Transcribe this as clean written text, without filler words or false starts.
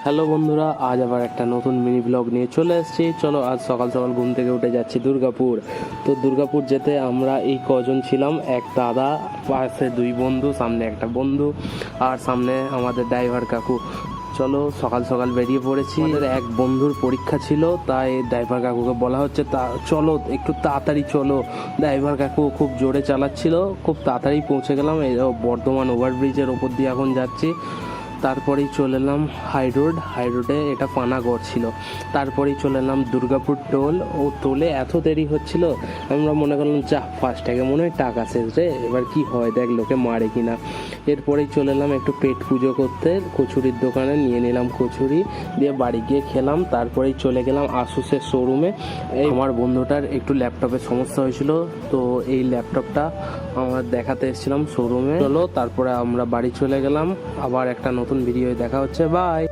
Hello বন্ধুরা, আজ আবার একটা নতুন মিনি ব্লগ নিয়ে চলে এসেছি। চলো, আজ সকাল সকাল ঘুম থেকে উঠে যাচ্ছি দুর্গাপুর। তো দুর্গাপুর যেতে আমরা এই কজন ছিলাম, এক দাদা, পাশে দুই বন্ধু, সামনে একটা বন্ধু, আর সামনে আমাদের ড্রাইভার কাকু। চলো, সকাল সকাল বেরিয়ে পড়েছি। আমাদের এক বন্ধুর পরীক্ষা ছিল, তাই ড্রাইভার কাকুকে বলা হচ্ছে চলো একটু তাড়াতাড়ি চলো। ড্রাইভার কাকু খুব জোরে চালাচ্ছিল, খুব তাড়াতাড়ি পৌঁছে গেলাম। এই বর্ধমান ওভারব্রিজের ওপর দিয়ে এখন যাচ্ছি। তারপরেই চলে এলাম হাই রোডে, এটা পানাগড় ছিল। তারপরেই চলে এলাম দুর্গাপুর টোল। ও টোলে এত দেরি হচ্ছিল, আমরা মনে করলাম ফার্স্টটাকে মনে হয় টাকা শেষ রে, এবার কি হয় দেখ লোকে মারে কিনা। এরপরেই চলে এলাম একটু পেট পুজো করতে কচুরির দোকানে, নিয়ে নিলাম কচুরি, দিয়ে বাড়ি গিয়ে খেলাম। তারপরেই চলে গেলাম আসুসের শোরুমে। এই আমার বন্ধুটার একটু ল্যাপটপের সমস্যা হয়েছিল, তো এই ল্যাপটপটা আমরা দেখাতে এসেছিলাম শোরুমে। চলো, তারপরে আমরা বাড়ি চলে গেলাম। আবার একটা নতুন ভিডিও দেখা হচ্ছে, বাই।